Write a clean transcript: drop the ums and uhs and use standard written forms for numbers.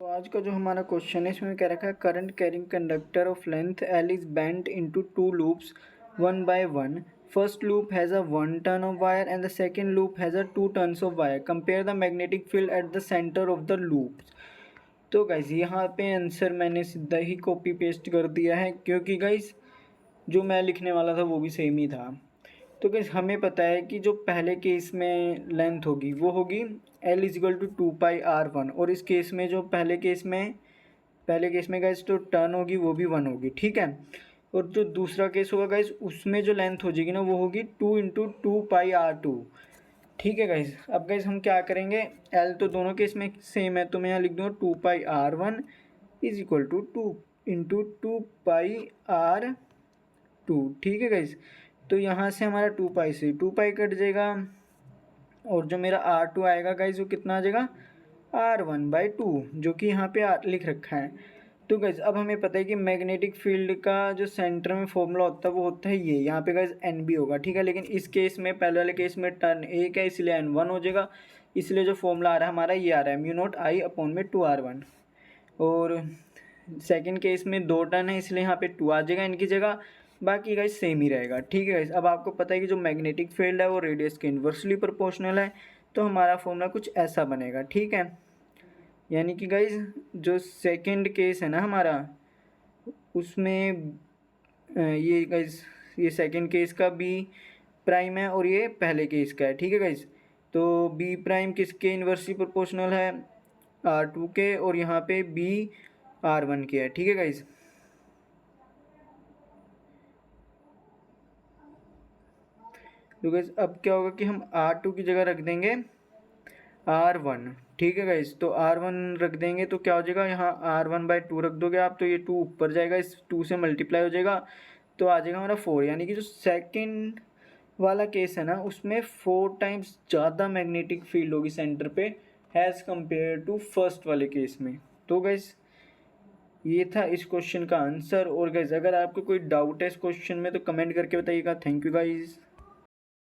तो आज का जो हमारा क्वेश्चन है इसमें क्या रखा है, current carrying conductor of length L is bent into two loops one by one. First loop has a 1 turn of wire and the second loop has a 2 turns of wire. Compare the magnetic field at the center of the loops. तो guys यहाँ पे answer मैंने सीधा ही copy paste कर दिया है, क्योंकि guys जो मैं लिखने वाला था वो भी सेम ही था. तो गाइस हमें पता है कि जो पहले केस में लेंथ होगी वो होगी L इजिकल टू 2πr1, और इस केस में जो पहले केस में गाइस जो टर्न होगी वो भी 1 होगी, ठीक है. और जो दूसरा केस होगा गाइस उसमें जो लेंथ हो जाएगी ना वो होगी 2 इंटू 2πr2, ठीक है गाइस. अब गाइस हम क्या करेंगे, L तो दोनों केस में सेम है तो मैं यहाँ लिख दूँगा 2πr1 is equal to 2 into 2πr2, ठीक है गाइस. तो यहाँ से हमारा 2π से 2π कट जाएगा, और जो मेरा R2 आएगा गाइज वो कितना आ जाएगा, R1/2, जो कि यहाँ पे लिख रखा है. तो गाइज अब हमें पता है कि मैग्नेटिक फील्ड का जो सेंटर में फॉर्मूला होता है वो होता है ये, यहाँ पे गाइज NB होगा, ठीक है. लेकिन इस केस में पहले वाले केस में टर्न 1 है इसलिए N1 हो जाएगा, इसलिए जो फॉर्मूला आ रहा है हमारा ये आ रहा है μ0I/2R1. और सेकेंड केस में 2 टर्न है इसलिए यहाँ पे 2 आ जाएगा इनकी जगह, बाकी गाइस सेम ही रहेगा, ठीक है गाइस. अब आपको पता है कि जो मैग्नेटिक फील्ड है वो रेडियस के इन्वर्सली प्रोपोर्शनल है, तो हमारा फॉर्मूला कुछ ऐसा बनेगा, ठीक है. यानी कि गाइस जो सेकंड केस है ना हमारा उसमें ये गाइस ये सेकंड केस का B प्राइम है और ये पहले केस का है, ठीक है गाइस. तो B प्राइम किसके इन्वर्सली प्रोपोर्शनल है, R2 के, और यहाँ पे B R1 के है, ठीक है गाइस. तो गाइस अब क्या होगा कि हम R2 की जगह रख देंगे R1, ठीक है गाइस. तो R1 रख देंगे तो क्या हो जाएगा, यहाँ R1/2 रख दोगे आप तो ये 2 ऊपर जाएगा, इस 2 से मल्टीप्लाई हो जाएगा तो आ जाएगा हमारा 4. यानी कि जो सेकंड वाला केस है ना उसमें 4 टाइम्स ज़्यादा मैग्नेटिक फील्ड होगी सेंटर पे हैज़ कम्पेयर टू फर्स्ट वाले केस में. तो गाइस ये था इस क्वेश्चन का आंसर. और गाइस अगर आपको कोई डाउट है इस क्वेश्चन में तो कमेंट करके बताइएगा. Thank you guys.